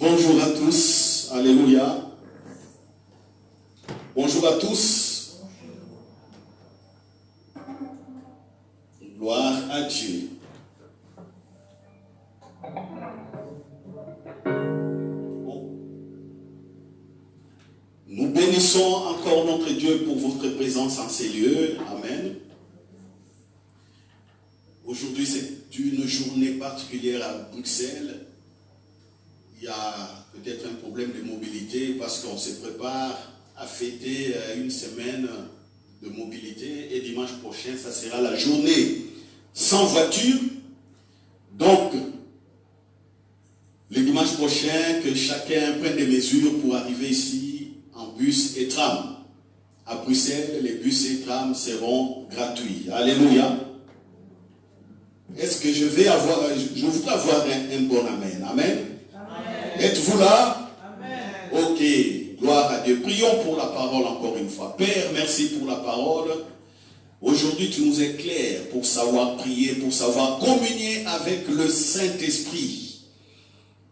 Bonjour à tous, alléluia. Bonjour à tous. Gloire à Dieu. Nous bénissons encore notre Dieu pour votre présence en ces lieux. Amen. Aujourd'hui, c'est une journée particulière à Bruxelles. Il y a peut-être un problème de mobilité parce qu'on se prépare à fêter une semaine de mobilité et dimanche prochain, ça sera la journée sans voiture. Donc, le dimanche prochain, que chacun prenne des mesures pour arriver ici en bus et tram. À Bruxelles, les bus et trams seront gratuits. Alléluia. Est-ce que je voudrais avoir un bon amen. Amen. Êtes-vous là? Amen. Ok, gloire à Dieu. Prions pour la parole encore une fois. Père, merci pour la parole. Aujourd'hui, tu nous éclaires pour savoir prier, pour savoir communier avec le Saint-Esprit.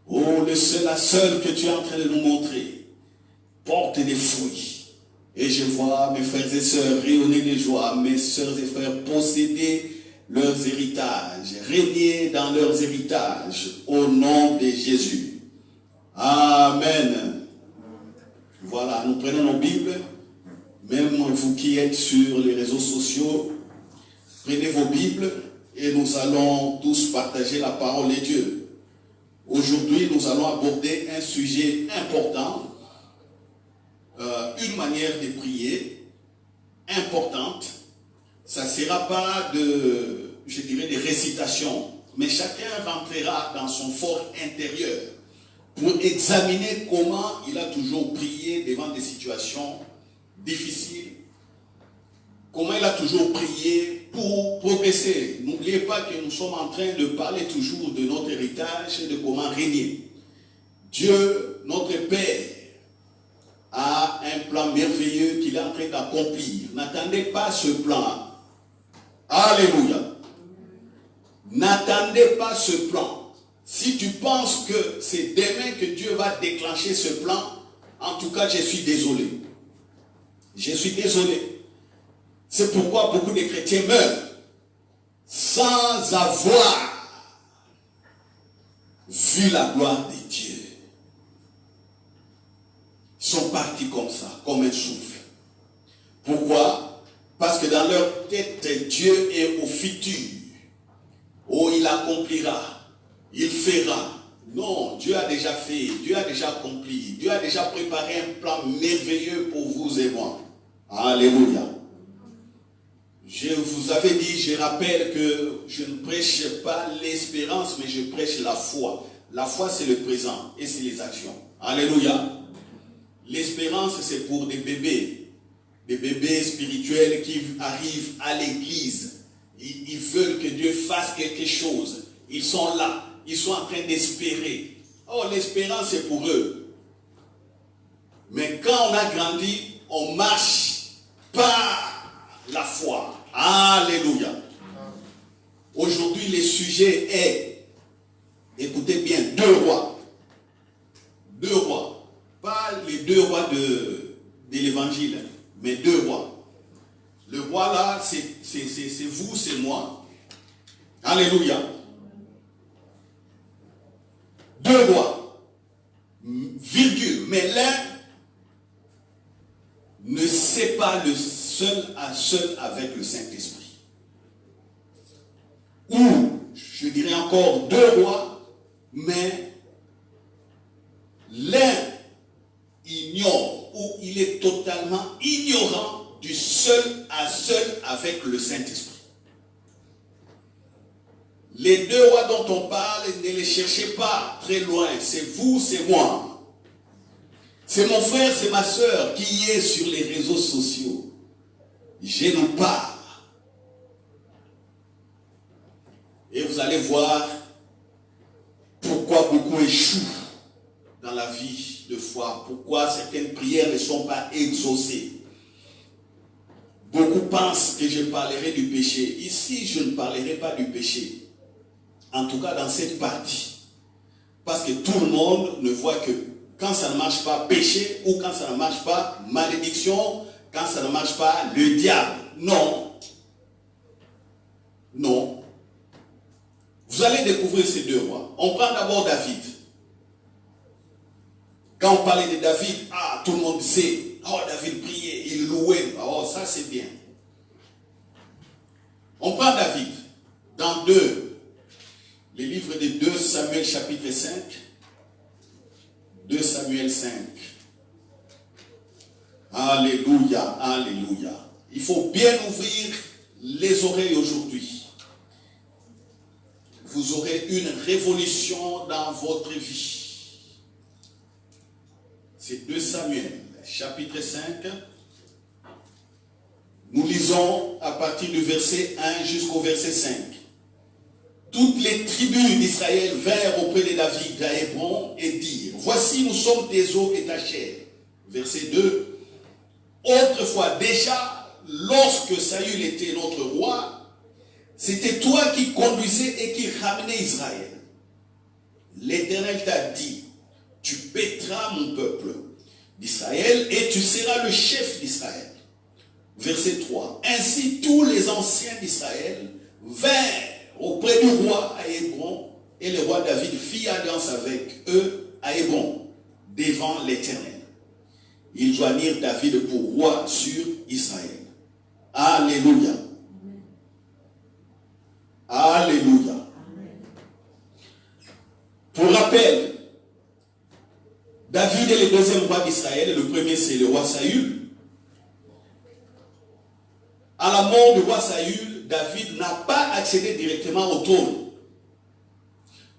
Oh, la seule que tu es en train de nous montrer porte des fruits. Et je vois mes frères et sœurs rayonner de joie, mes sœurs et frères posséder leurs héritages, régner dans leurs héritages, au nom de Jésus. Amen. Voilà, nous prenons nos Bibles. Même vous qui êtes sur les réseaux sociaux, prenez vos Bibles et nous allons tous partager la parole de Dieu. Aujourd'hui, nous allons aborder un sujet important, une manière de prier importante. Ça ne sera pas de récitation, mais chacun rentrera dans son fort intérieur pour examiner comment il a toujours prié devant des situations difficiles, comment il a toujours prié pour progresser. N'oubliez pas que nous sommes en train de parler toujours de notre héritage et de comment régner. Dieu, notre Père, a un plan merveilleux qu'il est en train d'accomplir. N'attendez pas ce plan. Alléluia. N'attendez pas ce plan. Si tu penses que c'est demain que Dieu va déclencher ce plan, en tout cas, je suis désolé. Je suis désolé. C'est pourquoi beaucoup de chrétiens meurent sans avoir vu la gloire de Dieu. Ils sont partis comme ça, comme un souffle. Pourquoi? Parce que dans leur tête, Dieu est au futur. Oh, il accomplira. Il fera. Non, Dieu a déjà fait, Dieu a déjà accompli, Dieu a déjà préparé un plan merveilleux pour vous et moi. Alléluia. Je vous avais dit, je rappelle que je ne prêche pas l'espérance, mais je prêche la foi. La foi, c'est le présent et c'est les actions. Alléluia. L'espérance, c'est pour des bébés spirituels qui arrivent à l'église. Ils veulent que Dieu fasse quelque chose. Ils sont là. Ils sont en train d'espérer. Oh, l'espérance, c'est pour eux. Mais quand on a grandi, on marche par la foi. Alléluia. Aujourd'hui, le sujet est, écoutez bien, 2 rois. 2 rois. Pas les 2 rois de l'évangile, mais 2 rois. Le roi là, c'est vous, c'est moi. Alléluia. 2 rois, virgule, mais l'un ne sait pas le seul à seul avec le Saint-Esprit. Ou, je dirais encore 2 rois, mais l'un ignore, ou il est totalement ignorant du seul à seul avec le Saint-Esprit. Les 2 rois dont on parle, ne les cherchez pas très loin. C'est vous, c'est moi. C'est mon frère, c'est ma soeur qui est sur les réseaux sociaux. Je nous parle. Et vous allez voir pourquoi beaucoup échouent dans la vie de foi. Pourquoi certaines prières ne sont pas exaucées. Beaucoup pensent que je parlerai du péché. Ici, je ne parlerai pas du péché. En tout cas, dans cette partie. Parce que tout le monde ne voit que quand ça ne marche pas, péché, ou quand ça ne marche pas, malédiction, quand ça ne marche pas, le diable. Non. Non. Vous allez découvrir ces deux rois. On prend d'abord David. Quand on parlait de David, tout le monde sait. Oh, David priait, il louait. Oh, ça c'est bien. On prend David dans les livres de 2 Samuel chapitre 5. 2 Samuel 5. Alléluia, alléluia. Il faut bien ouvrir les oreilles aujourd'hui. Vous aurez une révolution dans votre vie. C'est 2 Samuel, chapitre 5. Nous lisons à partir du verset 1 jusqu'au verset 5. Toutes les tribus d'Israël vinrent auprès de David à Hébron et dirent: voici, nous sommes tes os et ta chair. Verset 2. Autrefois déjà, lorsque Saül était notre roi, c'était toi qui conduisais et qui ramenais Israël. L'Éternel t'a dit: tu paîtras mon peuple d'Israël et tu seras le chef d'Israël. Verset 3. Ainsi tous les anciens d'Israël vinrent auprès du roi à Hébron, et le roi David fit alliance avec eux à Hébron, devant l'Éternel. Ils joignirent David pour roi sur Israël. Alléluia. Alléluia. Pour rappel, David est le deuxième roi d'Israël. Le premier, c'est le roi Saül. À la mort du roi Saül, David n'a pas accédé directement au trône.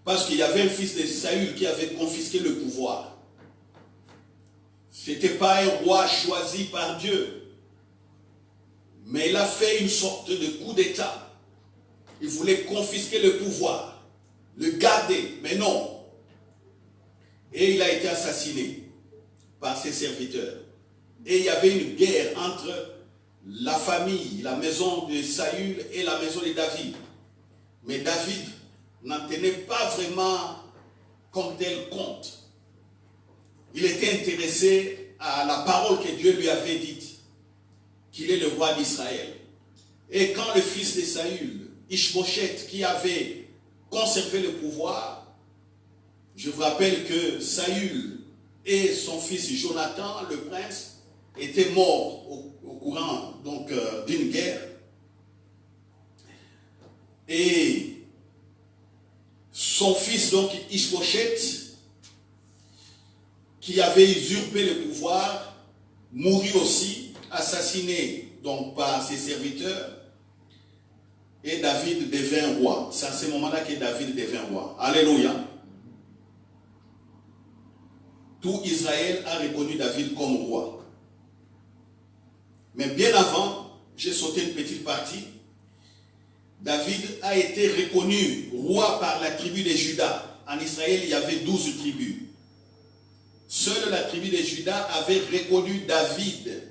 Parce qu'il y avait un fils de Saül qui avait confisqué le pouvoir. Ce n'était pas un roi choisi par Dieu. Mais il a fait une sorte de coup d'État. Il voulait confisquer le pouvoir, le garder, mais non. Et il a été assassiné par ses serviteurs. Et il y avait une guerre entre la famille, la maison de Saül et la maison de David. Mais David n'en tenait pas vraiment comme tel compte. Il était intéressé à la parole que Dieu lui avait dite, qu'il est le roi d'Israël. Et quand le fils de Saül, Ishbosheth, qui avait conservé le pouvoir, je vous rappelle que Saül et son fils Jonathan, le prince, étaient morts au courant d'une guerre. Et son fils, donc Ishbosheth, qui avait usurpé le pouvoir, mourut aussi, assassiné donc par ses serviteurs, et David devint roi. C'est à ce moment-là que David devint roi. Alléluia. Tout Israël a reconnu David comme roi. Mais bien avant, j'ai sauté une petite partie, David a été reconnu roi par la tribu de Juda. En Israël, il y avait 12 tribus. Seule la tribu de Juda avait reconnu David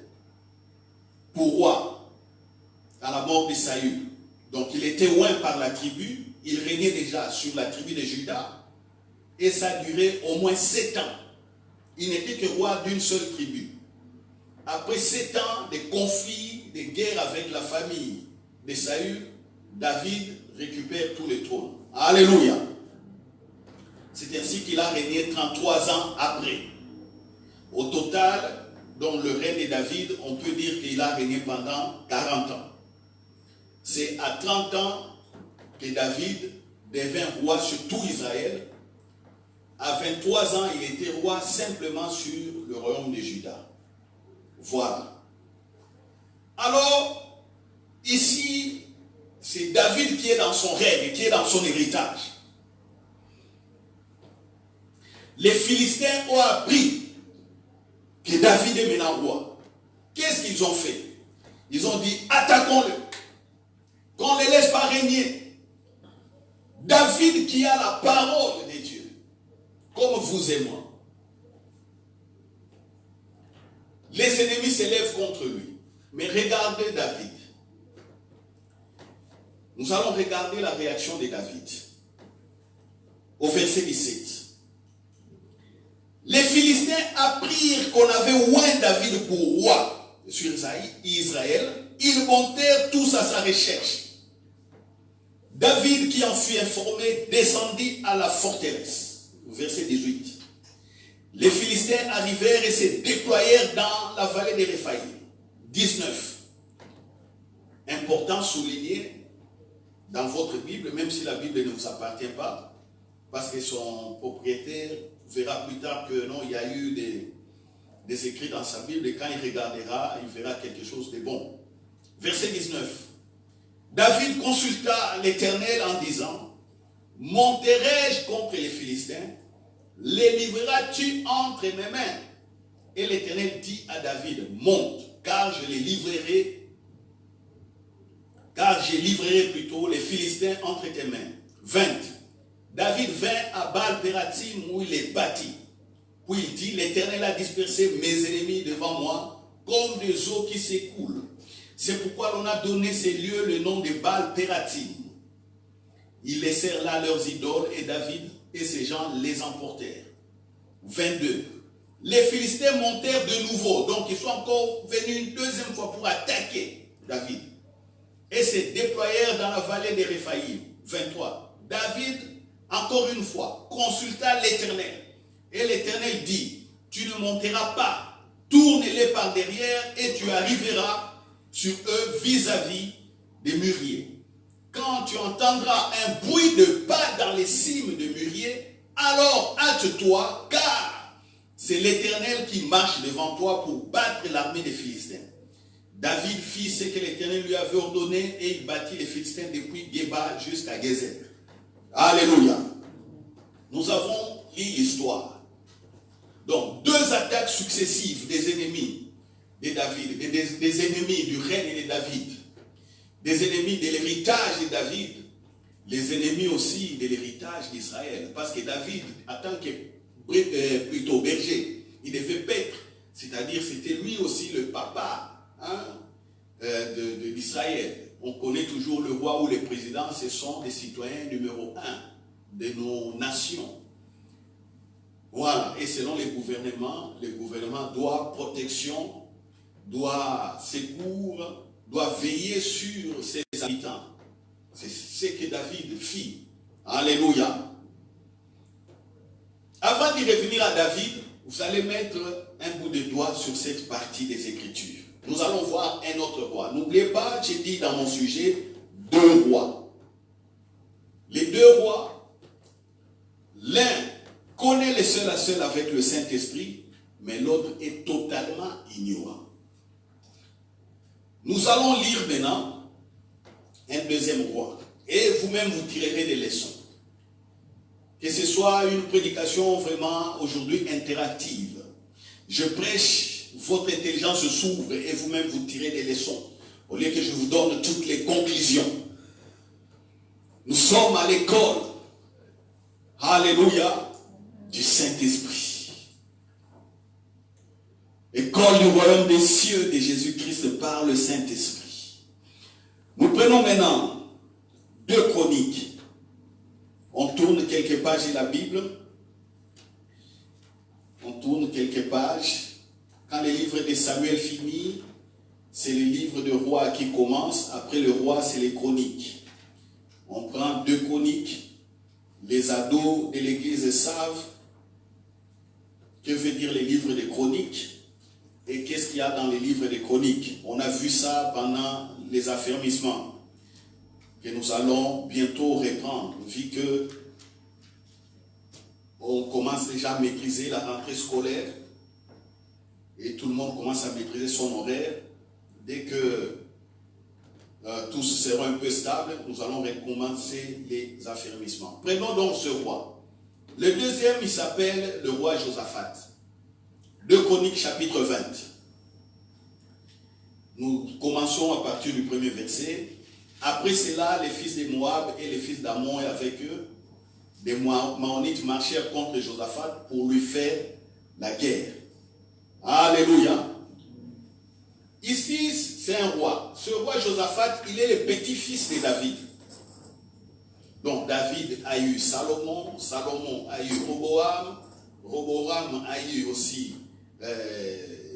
pour roi à la mort de Saül. Donc il était loin par la tribu, il régnait déjà sur la tribu de Juda, et ça a duré au moins 7 ans. Il n'était que roi d'une seule tribu. Après 7 ans de conflits, de guerres avec la famille de Saül, David récupère tout le trône. Alléluia. C'est ainsi qu'il a régné 33 ans après. Au total, dans le règne de David, on peut dire qu'il a régné pendant 40 ans. C'est à 30 ans que David devint roi sur tout Israël. À 23 ans, il était roi simplement sur le royaume de Juda. Voilà. Alors, ici, c'est David qui est dans son règne, qui est dans son héritage. Les Philistins ont appris que David est maintenant roi. Qu'est-ce qu'ils ont fait? Ils ont dit, attaquons-le. Qu'on ne les laisse pas régner. David qui a la parole de Dieu, comme vous et moi. Les ennemis s'élèvent contre lui. Mais regardez David. Nous allons regarder la réaction de David. Au verset 17. Les Philistins apprirent qu'on avait oint David pour roi sur Israël. Ils montèrent tous à sa recherche. David, qui en fut informé, descendit à la forteresse. Verset 18. Les Philistins arrivèrent et se déployèrent dans la vallée des Réphaïm. 19. Important souligner dans votre Bible, même si la Bible ne vous appartient pas, parce que son propriétaire verra plus tard que non, il y a eu des écrits dans sa Bible, et quand il regardera, il verra quelque chose de bon. Verset 19. David consulta l'Éternel en disant, monterai-je contre les Philistins? Les livreras-tu entre mes mains? Et l'Éternel dit à David, monte, car je livrerai plutôt les Philistins entre tes mains. 20. David vint à Baal-Pératim où il les battit. Puis il dit, l'Éternel a dispersé mes ennemis devant moi comme des eaux qui s'écoulent. C'est pourquoi l'on a donné ces lieux le nom de Baal-Pératim. Ils laissèrent là leurs idoles et David et ses gens les emportèrent. 22. Les Philistins montèrent de nouveau. Donc ils sont encore venus une deuxième fois pour attaquer David. Et se déployèrent dans la vallée des Réphaïm. 23. David, encore une fois, consulta l'Éternel. Et l'Éternel dit, tu ne monteras pas, tourne-les par derrière et tu arriveras sur eux vis-à-vis des mûriers. Quand tu entendras un bruit de pas dans les cimes de mûriers, alors hâte-toi, car c'est l'Éternel qui marche devant toi pour battre l'armée des Philistins. David fit ce que l'Éternel lui avait ordonné et il battit les Philistins depuis Géba jusqu'à Gézer. Alléluia. Nous avons lu l'histoire. Donc, deux attaques successives des ennemis de David, des ennemis du règne de David, des ennemis de l'héritage de David, les ennemis aussi de l'héritage d'Israël. Parce que David, en tant que plutôt berger, il devait paître, c'est-à-dire c'était lui aussi le papa d'Israël. On connaît toujours le roi ou le président, ce sont les citoyens numéro 1 de nos nations. Voilà, et selon le gouvernement doit protection, doit secours, doit veiller sur ses habitants. C'est ce que David fit. Alléluia. Avant de revenir à David, vous allez mettre un bout de doigt sur cette partie des Écritures. Nous allons voir un autre roi. N'oubliez pas, j'ai dit dans mon sujet, deux rois. Les deux rois, l'un connaît le seul à seul avec le Saint-Esprit, mais l'autre est totalement ignorant. Nous allons lire maintenant un deuxième roi. Et vous-même, vous tirerez des leçons. Que ce soit une prédication vraiment aujourd'hui interactive. Je prêche, votre intelligence s'ouvre et vous-même vous tirez des leçons. Au lieu que je vous donne toutes les conclusions. Nous sommes à l'école. Alléluia. Du Saint-Esprit. École du royaume des cieux de Jésus-Christ par le Saint-Esprit. Nous prenons maintenant 2 Chroniques. On tourne quelques pages de la Bible. On tourne quelques pages. Quand le livre de Samuel finit, c'est le livre de roi qui commence. Après le roi, c'est les Chroniques. On prend 2 Chroniques. Les ados de l'église savent que veut dire les livres de Chroniques et qu'est-ce qu'il y a dans les livres de Chroniques. On a vu ça pendant les affermissements que nous allons bientôt reprendre, vu que on commence déjà à maîtriser la rentrée scolaire et tout le monde commence à maîtriser son horaire. Dès que tous seront un peu stables, nous allons recommencer les affermissements. Prenons donc ce roi. Le deuxième, il s'appelle le roi Josaphat. 2 Chroniques chapitre 20. Nous commençons à partir du premier verset. Après cela, les fils de Moab et les fils d'Ammon et avec eux, les Maonites marchèrent contre Josaphat pour lui faire la guerre. Alléluia. Ici, c'est un roi. Ce roi Josaphat, il est le petit-fils de David. Donc David a eu Salomon, Salomon a eu Roboam, Roboram a eu aussi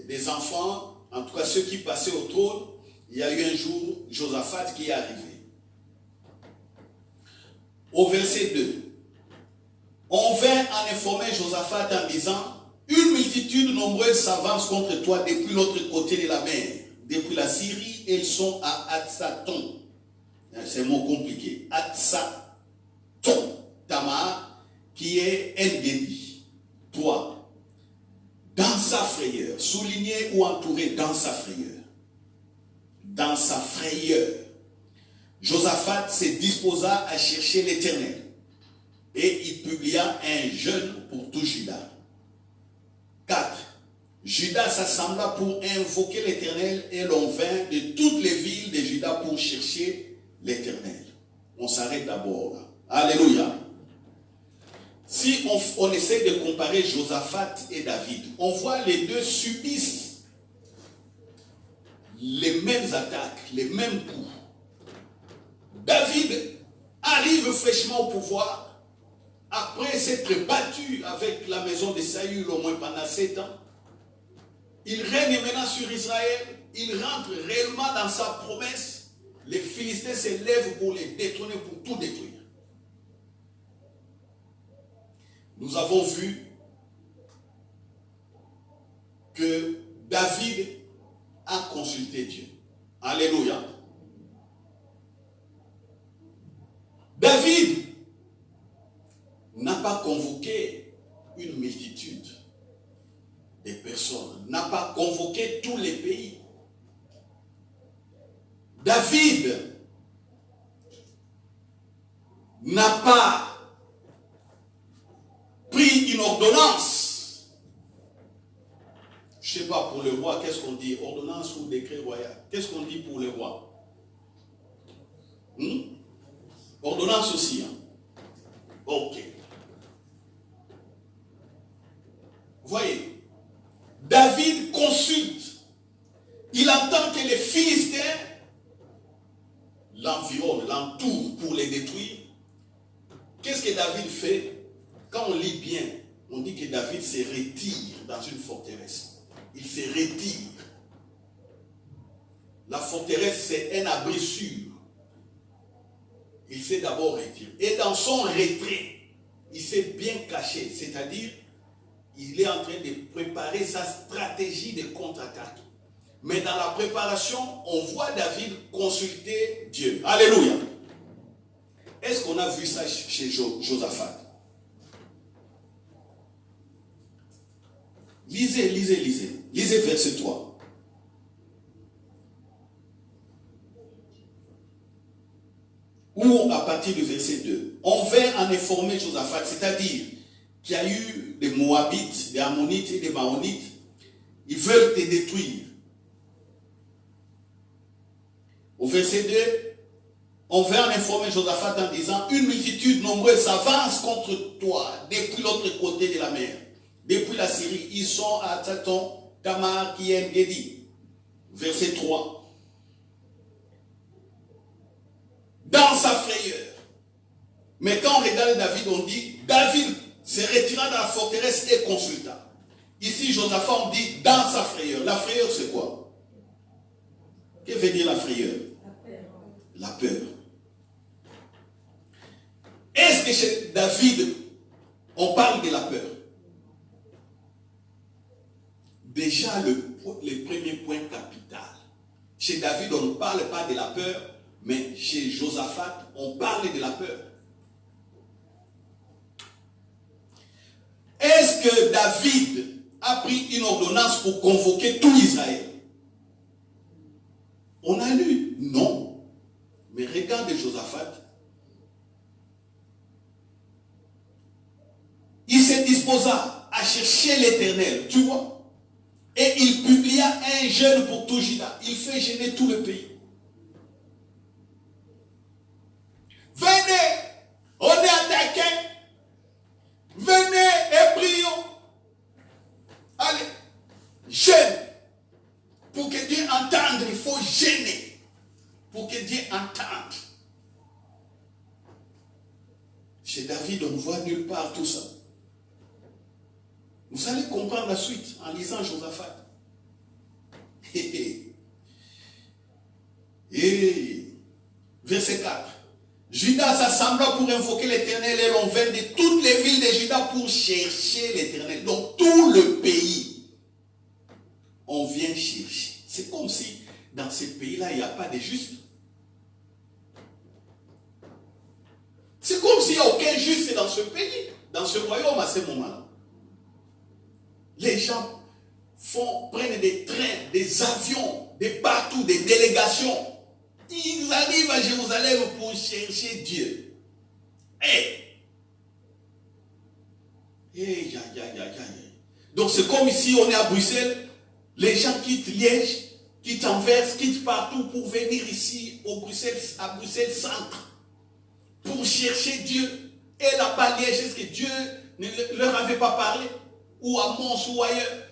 des enfants, en tout cas ceux qui passaient au trône. Il y a eu un jour Josaphat qui est arrivé. Au verset 2, on vint en informer Josaphat en disant, une multitude nombreuse s'avance contre toi depuis l'autre côté de la mer, depuis la Syrie, et ils sont à Hatsaton. C'est un mot compliqué. Hatsaton, Tamar, qui est Engedi. Toi, dans sa frayeur, souligné ou entouré dans sa frayeur. Dans sa frayeur, Josaphat se disposa à chercher l'Éternel. Et il publia un jeûne pour tout Juda. 4. Juda s'assembla pour invoquer l'Éternel et l'on vint de toutes les villes de Juda pour chercher l'Éternel. On s'arrête d'abord là. Alléluia. Si on essaie de comparer Josaphat et David, on voit les deux subissent les mêmes attaques, les mêmes coups. David arrive fraîchement au pouvoir après s'être battu avec la maison de Saül au moins pendant 7 ans. Il règne maintenant sur Israël, il rentre réellement dans sa promesse. Les Philistins se lèvent pour les détrôner, pour tout détruire. Nous avons vu que David a consulté Dieu. Alléluia. David n'a pas convoqué une multitude de personnes, n'a pas convoqué tous les pays. David n'a pas pris une ordonnance. Je ne sais pas pour le roi, qu'est-ce qu'on dit? Ordonnance ou décret royal? Qu'est-ce qu'on dit pour le roi? Ordonnance aussi. Hein? Ok. Voyez, David consulte. Il entend que les Philistins l'environnent, l'entourent pour les détruire. Qu'est-ce que David fait? Quand on lit bien, on dit que David se retire dans une forteresse. Il se retire. La forteresse, c'est un abri sûr. Il s'est d'abord retiré. Et dans son retrait, il s'est bien caché. C'est-à-dire, il est en train de préparer sa stratégie de contre-attaque. Mais dans la préparation, on voit David consulter Dieu. Alléluia. Est-ce qu'on a vu ça chez Josaphat? Lisez. Lisez verset 3. Ou à partir du verset 2. On vint en informer Josaphat, c'est-à-dire qu'il y a eu des Moabites, des Ammonites et des Maonites. Ils veulent te détruire. Au verset 2, on vint en informer Josaphat en disant, une multitude nombreuse s'avance contre toi depuis l'autre côté de la mer, depuis la Syrie. Ils sont à Hatsaton, Tamar, qui est Engedi. Verset 3. Dans sa frayeur. Mais quand on regarde David, on dit, David se retira dans la forteresse et consulta. Ici, Josaphat, on dit, dans sa frayeur. La frayeur, c'est quoi? Que veut dire la frayeur? La peur. Est-ce que chez David, on parle de la peur? Déjà, le premier point capital. Chez David, on ne parle pas de la peur, mais chez Josaphat, on parle de la peur. Est-ce que David a pris une ordonnance pour convoquer tout Israël? On a lu, non. Mais regarde Josaphat. Il se disposa à chercher l'Éternel, tu vois. Et il publia un jeûne pour tout Juda. Il fait jeûner tout le pays. Venez, on est attaqué. Venez et prions. Allez, jeûne. Pour que Dieu entende, il faut jeûner. Pour que Dieu entende. Chez David, on ne voit nulle part tout ça. Vous allez comprendre la suite en lisant Josaphat. Et verset 4. Judas s'assembla pour invoquer l'Éternel et l'on vint de toutes les villes de Juda pour chercher l'Éternel. Donc tout le pays, on vient chercher. C'est comme si dans ce pays-là, il n'y a pas de juste. C'est comme s'il n'y a aucun juste dans ce pays, dans ce royaume à ce moment-là. Les gens prennent des trains, des avions, des bateaux, des délégations. Ils arrivent à Jérusalem pour chercher Dieu. Donc c'est comme ici, on est à Bruxelles, les gens quittent Liège, quittent Anvers, quittent partout pour venir ici à Bruxelles centre, pour chercher Dieu. Et là-bas, Liège, est-ce que Dieu ne leur avait pas parlé? Ou à Mons ou ailleurs?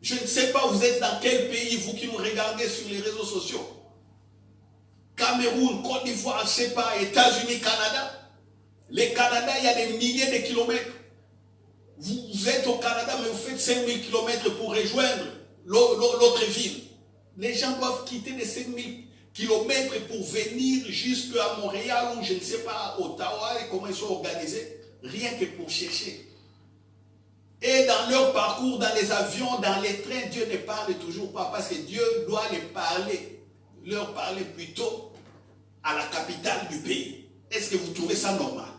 Je ne sais pas, vous êtes dans quel pays, vous qui nous regardez sur les réseaux sociaux. Cameroun, Côte d'Ivoire, je ne sais pas, États-Unis, Canada. Les Canada, il y a des milliers de kilomètres. Vous êtes au Canada, mais vous faites 5000 kilomètres pour rejoindre l'autre ville. Les gens doivent quitter les 5000 kilomètres pour venir jusqu'à Montréal ou je ne sais pas, Ottawa, et comment ils sont organisés, rien que pour chercher. Et dans leur parcours, dans les avions, dans les trains, Dieu ne parle toujours pas parce que Dieu doit leur parler plutôt à la capitale du pays. Est-ce que vous trouvez ça normal?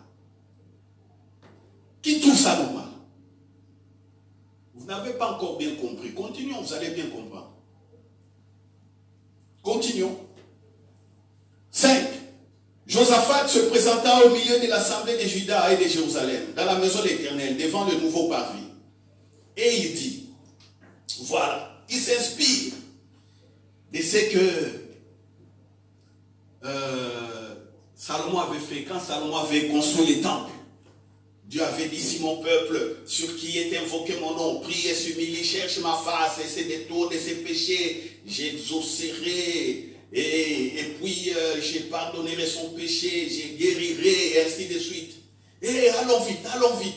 Qui trouve ça normal? Vous n'avez pas encore bien compris. Continuons, vous allez bien comprendre. Continuons. 5. Josaphat se présenta au milieu de l'assemblée de Juda et de Jérusalem, dans la maison de l'Éternel, devant le nouveau parvis. Et il dit, voilà, il s'inspire de ce que Salomon avait fait quand Salomon avait construit les temples. Dieu avait dit, si mon peuple, sur qui est invoqué mon nom, prie et s'humilie, cherche ma face et se détourne de ses péchés, j'exaucerai et puis je pardonnerai son péché, je guérirai et ainsi de suite. Et allons vite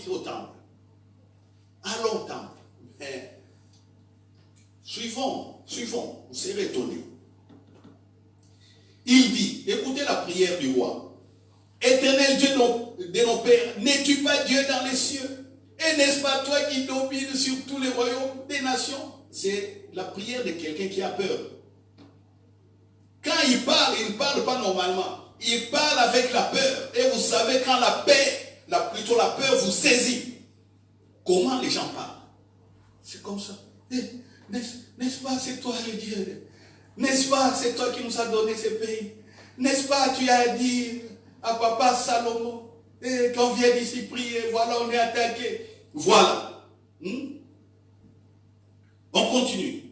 au temple. Allons au temple. Mais, suivons, vous serez étonnés. Il dit, écoutez la prière du roi. Éternel Dieu de nos pères, n'es-tu pas Dieu dans les cieux? Et n'est-ce pas toi qui domines sur tous les royaumes des nations? C'est la prière de quelqu'un qui a peur. Quand il ne parle pas normalement. Il parle avec la peur. Et vous savez quand la peur vous saisit. Comment les gens parlent? C'est comme ça. N'est-ce pas, c'est toi le Dieu? N'est-ce pas, c'est toi qui nous as donné ce pays? N'est-ce pas, tu as dit à papa Salomon, qu'on vient d'ici prier, voilà, on est attaqué. Voilà. On continue.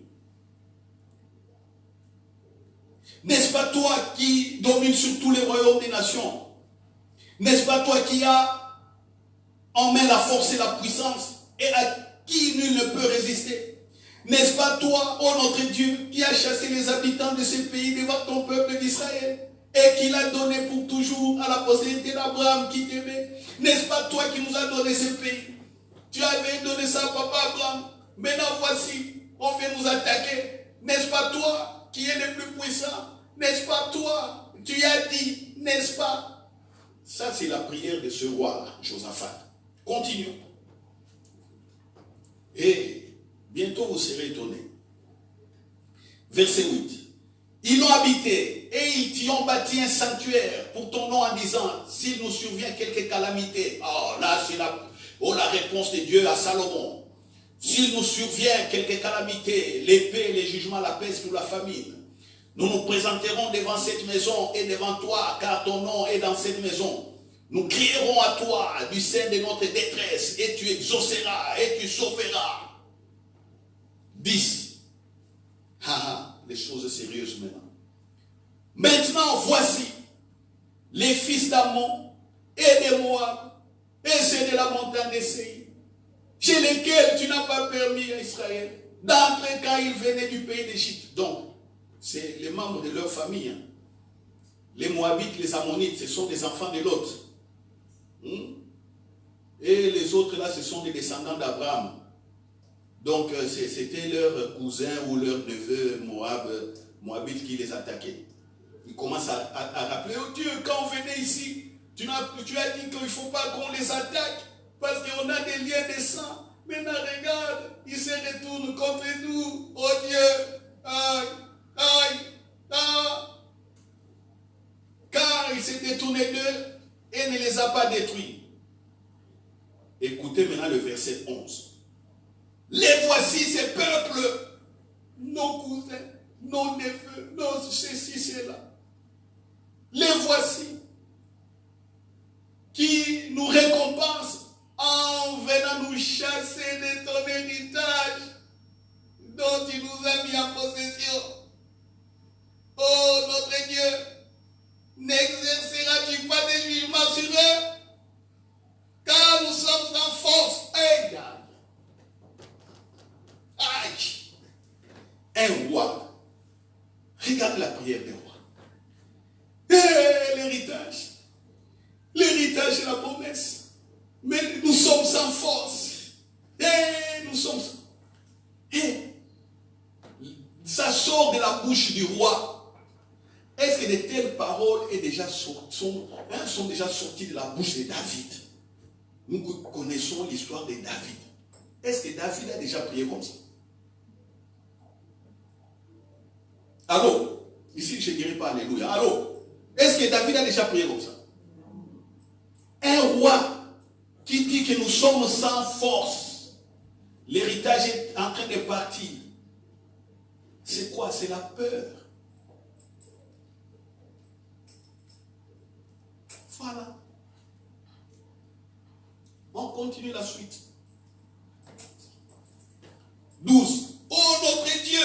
N'est-ce pas toi qui domine sur tous les royaumes des nations? N'est-ce pas toi qui as en main la force et la puissance et à qui nul ne peut résister? N'est-ce pas toi, ô notre Dieu, qui a chassé les habitants de ce pays devant ton peuple d'Israël et qui l'a donné pour toujours à la postérité d'Abraham qui t'aimait? N'est-ce pas toi qui nous as donné ce pays? Tu avais donné ça à papa Abraham. Maintenant voici, on vient nous attaquer. N'est-ce pas toi qui es le plus puissant? N'est-ce pas toi? Tu as dit, n'est-ce pas? Ça c'est la prière de ce roi, Josaphat. Continuons. Et bientôt vous serez étonnés. Verset 8. Ils l'ont habité et ils t'y ont bâti un sanctuaire pour ton nom en disant, s'il nous survient quelque calamité. Oh là c'est la réponse de Dieu à Salomon. S'il nous survient quelque calamité, l'épée, les jugements, la peste ou la famine, nous nous présenterons devant cette maison et devant toi, car ton nom est dans cette maison. Nous crierons à toi du sein de notre détresse et tu exauceras et tu sauveras. 10. Les choses sérieuses maintenant. Maintenant, voici les fils d'Ammon et de Moab et ceux de la montagne de Séir, chez lesquels tu n'as pas permis à Israël d'entrer quand ils venaient du pays d'Égypte. Donc, c'est les membres de leur famille. Hein. Les Moabites, les Ammonites, ce sont des enfants de Lot. Et les autres là, ce sont des descendants d'Abraham. Donc c'était leur cousin ou leur neveu Moabite qui les attaquait. Ils commencent à rappeler, oh Dieu, quand on venait ici, tu as dit qu'il ne faut pas qu'on les attaque parce qu'on a des liens de sang. Maintenant, regarde, ils se retournent contre nous. Oh Dieu, aïe, aïe, aïe. Car il s'est détourné d'eux et ne les a pas détruits. Écoutez maintenant le verset 11. Les voici ces peuples, nos cousins, nos neveux, nos ceci, cela. Les voici qui nous récompensent en venant nous chasser de ton héritage dont tu nous as mis en possession. Oh notre Dieu, n'exerceras-tu pas des jugements sur eux? Car nous sommes en force. Aïe, aïe. Un roi. Regarde la prière des rois. L'héritage. L'héritage c'est la promesse. Mais nous sommes sans force. Nous sommes. Ça sort de la bouche du roi. Est-ce que de telles paroles sont déjà sorties de la bouche de David? Nous connaissons l'histoire de David. Est-ce que David a déjà prié comme ça? Allô? Ici, je ne dirais pas alléluia. Allô? Est-ce que David a déjà prié comme ça? Un roi qui dit que nous sommes sans force. L'héritage est en train de partir. C'est quoi? C'est la peur. Voilà. On continue la suite. 12. Oh notre Dieu,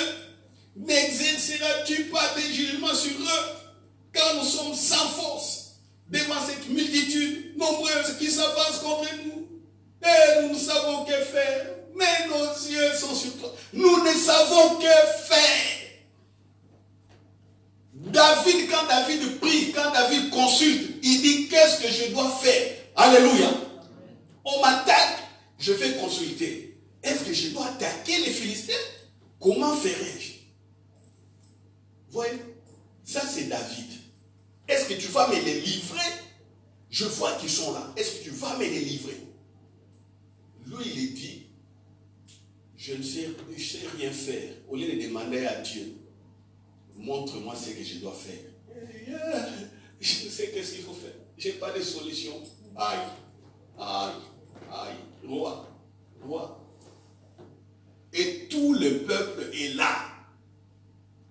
n'exerceras-tu pas des jugements sur eux, car nous sommes sans force devant cette multitude nombreuse qui s'avance contre nous. Et nous ne savons que faire, mais nos yeux sont sur toi. Nous ne savons que faire. David, quand David prie, quand David consulte, il dit qu'est-ce que je dois faire? Alléluia. On m'attaque, je vais consulter. Est-ce que je dois attaquer les Philistins? Comment ferai-je? Voyez, ça c'est David. Est-ce que tu vas me les livrer? Je vois qu'ils sont là. Est-ce que tu vas me les livrer? Lui, il dit, je ne sais rien faire. Au lieu de demander à Dieu, montre-moi ce que je dois faire. Je ne sais qu'est-ce qu'il faut faire. Je n'ai pas de solution. Aïe, aïe, aïe. Roi, roi. Et tout le peuple est là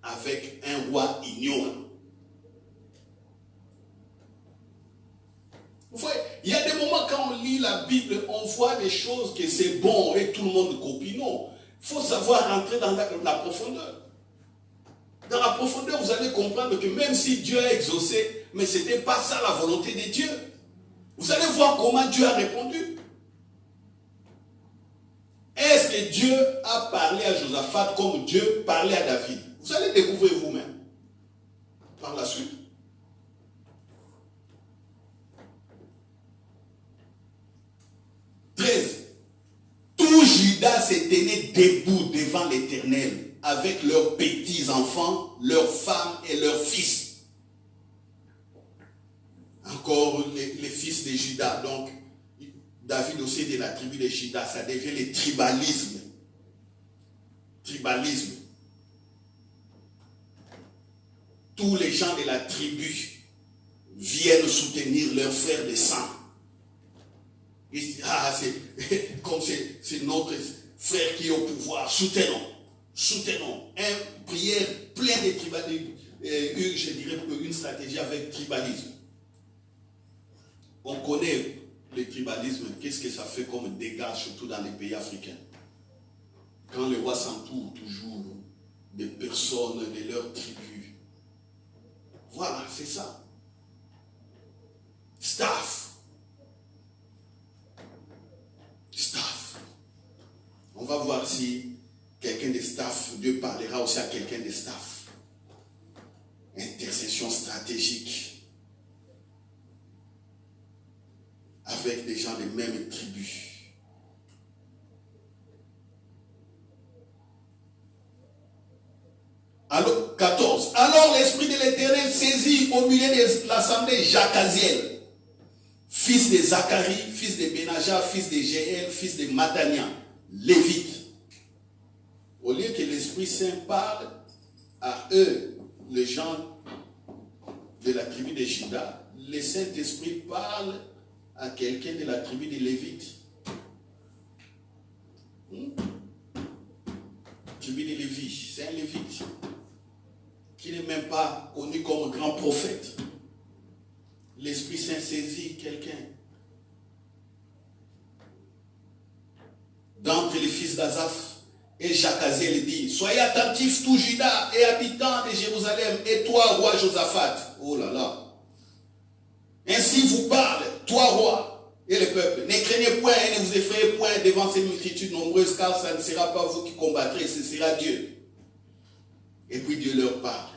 avec un roi ignorant. Vous voyez, il y a des moments quand on lit la Bible, on voit des choses que c'est bon et tout le monde copie. Non, il faut savoir rentrer dans la profondeur. Dans la profondeur, vous allez comprendre que même si Dieu a exaucé, mais ce n'était pas ça la volonté de Dieu. Vous allez voir comment Dieu a répondu. Est-ce que Dieu a parlé à Josaphat comme Dieu parlait à David? Vous allez découvrir vous-même par la suite. Tout Juda se tenait debout devant l'Éternel avec leurs petits-enfants, leurs femmes et leurs fils. Encore les fils de Juda. Donc, David aussi de la tribu de Juda. Ça devient le tribalisme. Tribalisme. Tous les gens de la tribu viennent soutenir leur frère de sang. C'est comme c'est notre frère qui est au pouvoir. Soutenons. Soutenons. Une prière pleine de tribalisme. Je dirais une stratégie avec tribalisme. On connaît le tribalisme. Qu'est-ce que ça fait comme dégâts, surtout dans les pays africains? Quand le roi s'entoure toujours des personnes de leur tribu. Voilà, c'est ça. Staff. On va voir si quelqu'un de staff, Dieu parlera aussi à quelqu'un de staff. Intercession stratégique. Avec des gens des mêmes tribus. l'Esprit de l'Éternel saisit au milieu de l'assemblée Jacaziel, fils de Zacharie, fils de Benaja, fils de Jéel, fils de Matania, Lévite. Au lieu que l'Esprit Saint parle à eux, les gens de la tribu de Juda, le Saint-Esprit parle à quelqu'un de la tribu de Lévite. Tribu de Lévi, c'est un Lévite qui n'est même pas connu comme grand prophète. L'Esprit Saint saisit quelqu'un d'entre les fils d'Azaph. Et Jacaziel dit, soyez attentifs tous Juda et habitants de Jérusalem, et toi, roi Josaphat. Oh là là. Ainsi vous parle, toi, roi, et le peuple. Ne craignez point et ne vous effrayez point devant ces multitudes nombreuses, car ça ne sera pas vous qui combattrez, ce sera Dieu. Et puis Dieu leur parle.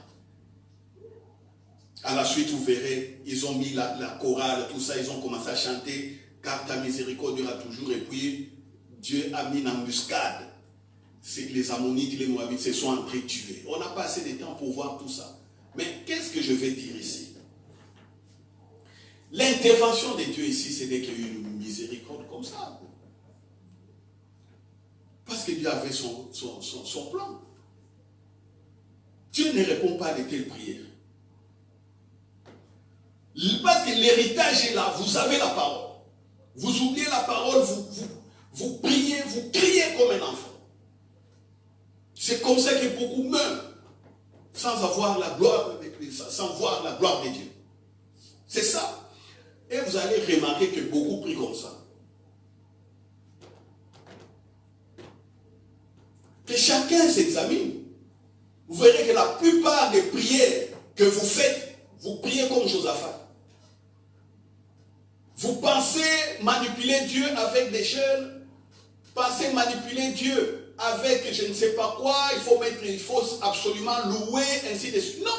À la suite, vous verrez, ils ont mis la chorale, tout ça, ils ont commencé à chanter, car ta miséricorde durera toujours. Et puis, Dieu a mis une embuscade. Les Ammonites, les Moabites se sont entretués. On n'a pas assez de temps pour voir tout ça. Mais qu'est-ce que je vais dire ici? L'intervention de Dieu ici, c'est dès qu'il y a eu une miséricorde comme ça. Parce que Dieu avait son plan. Dieu ne répond pas à de telles prières. Parce que l'héritage est là, vous avez la parole. Vous oubliez la parole, vous priez, vous criez comme un enfant. C'est comme ça que beaucoup meurent sans avoir la gloire, sans voir la gloire de Dieu. C'est ça. Et vous allez remarquer que beaucoup prient comme ça. Que chacun s'examine. Vous verrez que la plupart des prières que vous faites, vous priez comme Josaphat. Vous pensez manipuler Dieu avec des jeunes, pensez manipuler Dieu avec je ne sais pas quoi, il faut absolument louer, ainsi de suite. Non.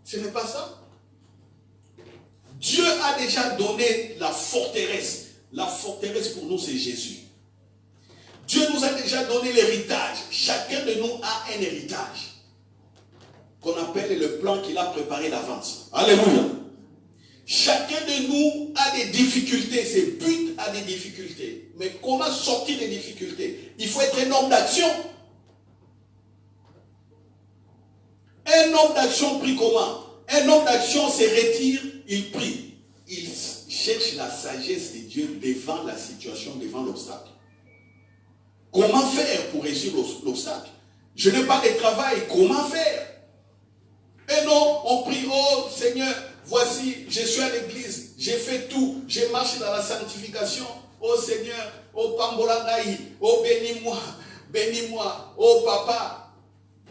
Ce n'est pas ça. Dieu a déjà donné la forteresse. La forteresse pour nous, c'est Jésus. Dieu nous a déjà donné l'héritage. Chacun de nous a un héritage qu'on appelle le plan qu'il a préparé d'avance. Alléluia. Chacun de nous a des difficultés, ses buts a des difficultés. Mais comment sortir des difficultés? Il faut être un homme d'action. Un homme d'action prie comment? Un homme d'action se retire, il prie. Il cherche la sagesse de Dieu devant la situation, devant l'obstacle. Comment faire pour réussir l'obstacle? Je n'ai pas de travail, comment faire? Et non, on prie, oh Seigneur, voici, je suis à l'église, j'ai fait tout, j'ai marché dans la sanctification. Oh Seigneur, oh Pambolangaï, oh bénis-moi, oh Papa.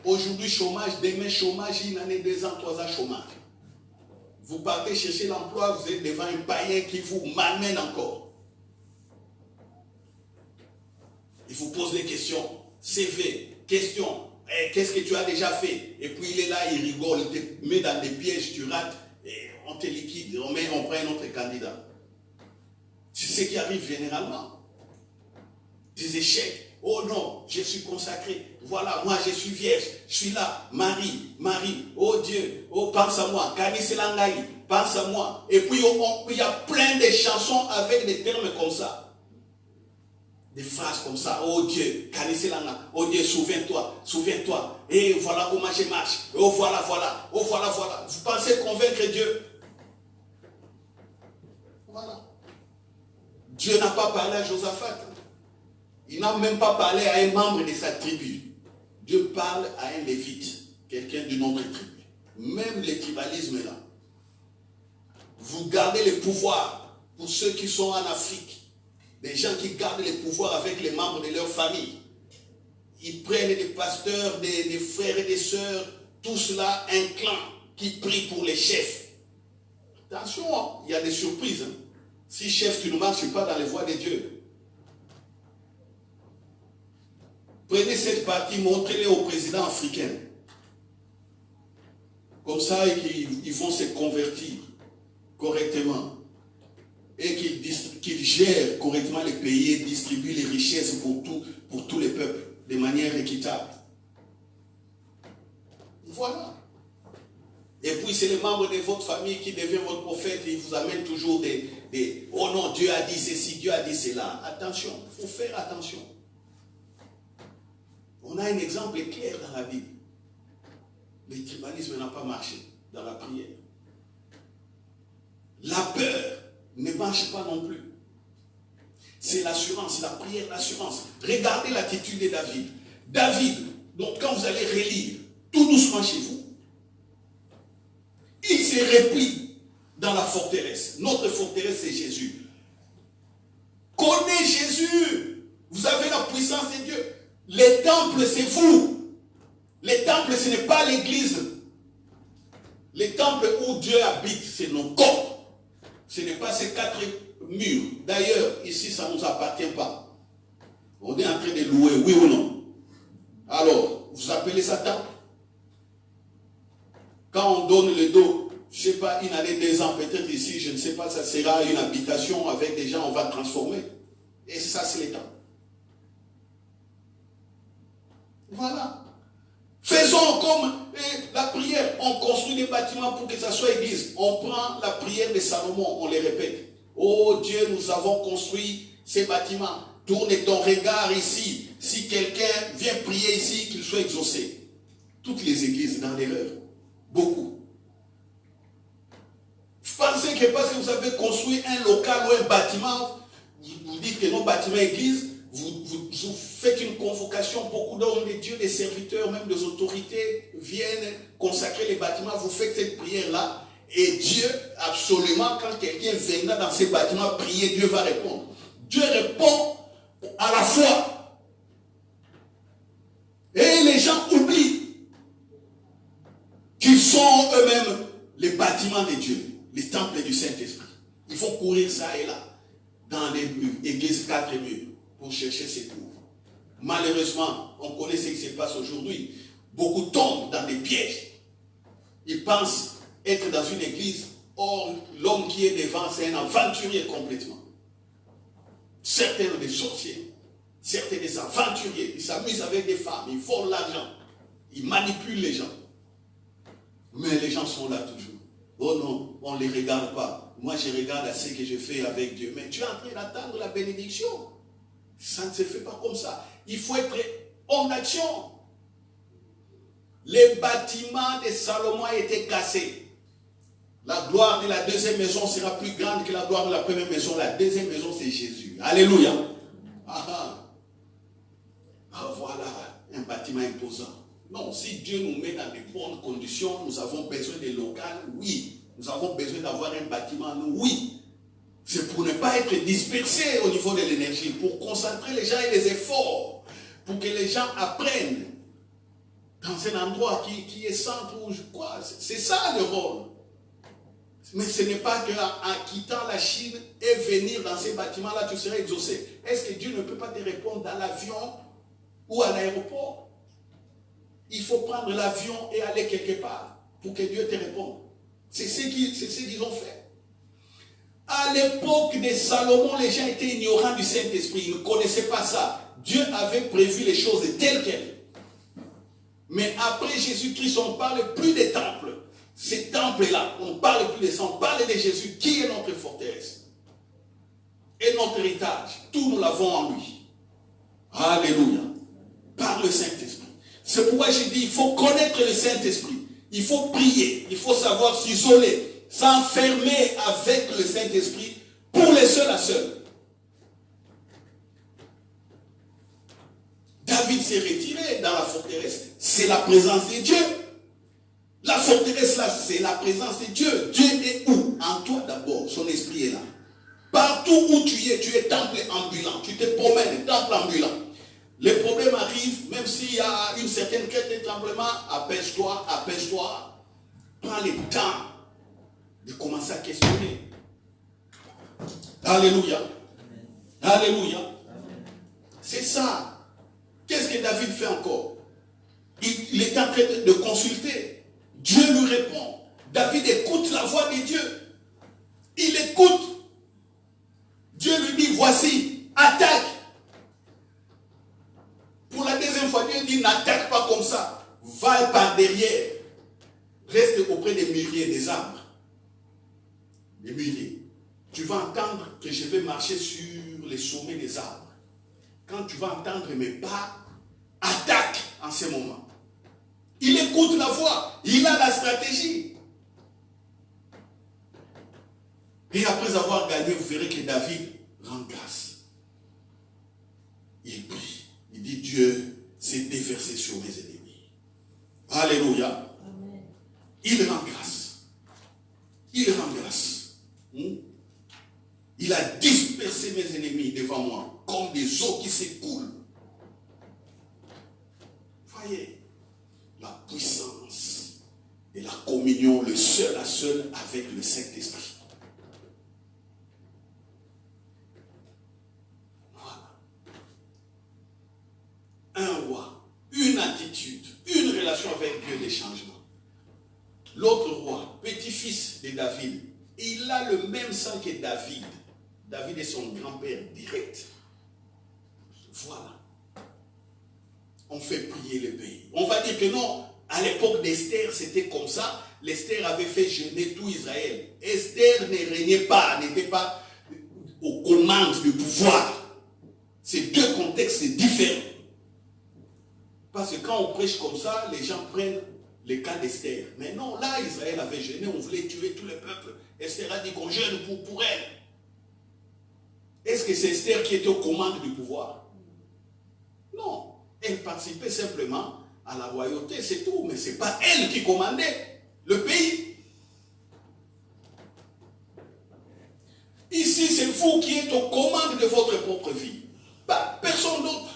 Aujourd'hui chômage, demain chômage, une année, 2 ans, 3 ans chômage. Vous partez chercher l'emploi, vous êtes devant un païen qui vous malmène encore. Il vous pose des questions, CV, questions, qu'est-ce que tu as déjà fait? Et puis il est là, il rigole, il te met dans des pièges, tu rates, et on te liquide, on prend un autre candidat. C'est ce qui arrive généralement. Des échecs. Oh non, je suis consacré. Voilà, moi je suis vierge. Je suis là. Marie. Oh Dieu. Oh, pense à moi. Kaniselangaï. Pense à moi. Et puis il y a plein de chansons avec des termes comme ça. Des phrases comme ça. Oh Dieu. Kaniselanga. Oh Dieu, souviens-toi. Et voilà comment je marche. Oh voilà. Oh voilà. Vous pensez convaincre Dieu? Voilà. Dieu n'a pas parlé à Josaphat. Il n'a même pas parlé à un membre de sa tribu. Dieu parle à un lévite, quelqu'un d'une autre tribu. Même le tribalisme est là. Vous gardez le pouvoir pour ceux qui sont en Afrique. Des gens qui gardent le pouvoir avec les membres de leur famille. Ils prennent des pasteurs, des frères et des sœurs, tout cela un clan qui prie pour les chefs. Attention, il y a des surprises. Si chef, tu ne marches pas dans les voies de Dieu. Prenez cette partie, montrez-les au président africain. Comme ça, ils vont se convertir correctement. Et qu'ils gèrent correctement les pays et distribuent les richesses pour tous les peuples de manière équitable. c'est les membres de votre famille qui deviennent votre prophète, ils vous amènent toujours des oh non, Dieu a dit ceci, Dieu a dit cela. Attention, il faut faire attention. On a un exemple clair dans la Bible. Le tribalisme n'a pas marché dans la prière. La peur ne marche pas non plus. C'est l'assurance, la prière, l'assurance. Regardez l'attitude de David. David, donc quand vous allez relire, tout doucement chez vous, il se replie dans la forteresse. Notre forteresse, c'est Jésus. Connaissez Jésus. Vous avez la puissance de Dieu. Les temples, c'est vous. Les temples, ce n'est pas l'église. Les temples où Dieu habite, c'est nos corps. Ce n'est pas ces 4 murs. D'ailleurs, ici, ça ne nous appartient pas. On est en train de louer, oui ou non? Alors, vous appelez ça temple? Quand on donne le dos, je ne sais pas, une année, 2 ans, peut-être ici, je ne sais pas, ça sera une habitation avec des gens, on va transformer. Et ça, c'est les temps. Voilà. Faisons comme la prière. On construit des bâtiments pour que ça soit église. On prend la prière de Salomon, on les répète. Oh Dieu, nous avons construit ces bâtiments. Tourne ton regard ici. Si quelqu'un vient prier ici, qu'il soit exaucé. Toutes les églises dans l'erreur. Beaucoup. Vous pensez que parce que vous avez construit un local ou un bâtiment, vous dites que nos bâtiments églises, vous faites une convocation, beaucoup d'hommes de Dieu, des serviteurs, même des autorités viennent consacrer les bâtiments, vous faites cette prière-là, et Dieu, absolument, quand quelqu'un viendra dans ces bâtiments prier, Dieu va répondre. Dieu répond à la foi. Et les gens oublient qu'ils sont eux-mêmes les bâtiments de Dieu, les temples du Saint-Esprit. Il faut courir ça et là, dans les murs, église 4 murs, pour chercher ses cours. Malheureusement, on connaît ce qui se passe aujourd'hui. Beaucoup tombent dans des pièges. Ils pensent être dans une église, or l'homme qui est devant, c'est un aventurier complètement. Certains des sorciers, certains des aventuriers, ils s'amusent avec des femmes, ils volent l'argent, ils manipulent les gens. Mais les gens sont là toujours. Oh non, on ne les regarde pas. Moi, je regarde à ce que je fais avec Dieu. Mais tu es en train d'attendre la bénédiction. Ça ne se fait pas comme ça. Il faut être homme d'action. Les bâtiments de Salomon étaient cassés. La gloire de la deuxième maison sera plus grande que la gloire de la première maison. La deuxième maison, c'est Jésus. Alléluia. Voilà, un bâtiment imposant. Non, si Dieu nous met dans de bonnes conditions, nous avons besoin de local, oui. Nous avons besoin d'avoir un bâtiment, oui. C'est pour ne pas être dispersé au niveau de l'énergie, pour concentrer les gens et les efforts, pour que les gens apprennent dans un endroit qui est centre ou quoi. C'est ça le rôle. Mais ce n'est pas qu'en quittant la Chine et venir dans ces bâtiments-là, tu seras exaucé. Est-ce que Dieu ne peut pas te répondre dans l'avion ou à l'aéroport? Il faut prendre l'avion et aller quelque part pour que Dieu te réponde. C'est ce qu'ils ont fait. À l'époque de Salomon, les gens étaient ignorants du Saint-Esprit. Ils ne connaissaient pas ça. Dieu avait prévu les choses telles quelles. Mais après Jésus-Christ, on ne parle plus des temples. Ces temples-là, on ne parle plus de ça. On parle de Jésus, qui est notre forteresse. Et notre héritage. Tout nous l'avons en lui. Alléluia. Par le Saint-Esprit. C'est pourquoi j'ai dit, il faut connaître le Saint-Esprit. Il faut prier. Il faut savoir s'isoler. S'enfermer avec le Saint-Esprit pour les seuls à seuls. David s'est retiré dans la forteresse. C'est la présence de Dieu. La forteresse là, c'est la présence de Dieu. Dieu est où? En toi d'abord. Son esprit est là. Partout où tu es temple ambulant. Tu te promènes, temple ambulant. Les problèmes arrivent, même s'il y a une certaine quête de tremblement, apaise-toi, apaise-toi. Prends le temps de commencer à questionner. Alléluia. Alléluia. C'est ça. Qu'est-ce que David fait encore? Il est en train de consulter. Dieu lui répond. David écoute la voix de Dieu. Il écoute. Dieu lui dit, voici, attaque. Pour la deuxième fois, Dieu dit, n'attaque pas comme ça. Va par derrière. reste auprès des mûriers, des arbres. Les mûriers. Tu vas entendre que je vais marcher sur les sommets des arbres. Quand tu vas entendre mes pas, attaque en ce moment. Il écoute la voix, il a la stratégie. Et après avoir gagné, vous verrez que David rend grâce. Il prie. Il dit, Dieu s'est déversé sur mes ennemis. Alléluia. Amen. Il rend grâce. Il rend grâce. Il a dispersé mes ennemis devant moi, comme des eaux qui s'écoulent. Voyez, la puissance et la communion, le seul à seul avec le Saint-Esprit. Un roi, une attitude, une relation avec Dieu, des changements. L'autre roi, petit-fils de David, il a le même sang que David. David est son grand-père direct. Voilà. On fait prier le pays. On va dire que non, à l'époque d'Esther, c'était comme ça. L'Esther avait fait jeûner tout Israël. Esther ne régnait pas, n'était pas aux commandes du pouvoir. C'est deux contextes différents. Parce que quand on prêche comme ça, les gens prennent le cas d'Esther. Mais non, là, Israël avait jeûné, on voulait tuer tout le peuple. Esther a dit qu'on jeûne pour elle. Est-ce que c'est Esther qui était aux commandes du pouvoir? Non. Elle participait simplement à la royauté, c'est tout. Mais ce n'est pas elle qui commandait le pays. Ici, c'est vous qui êtes aux commandes de votre propre vie. Pas personne d'autre.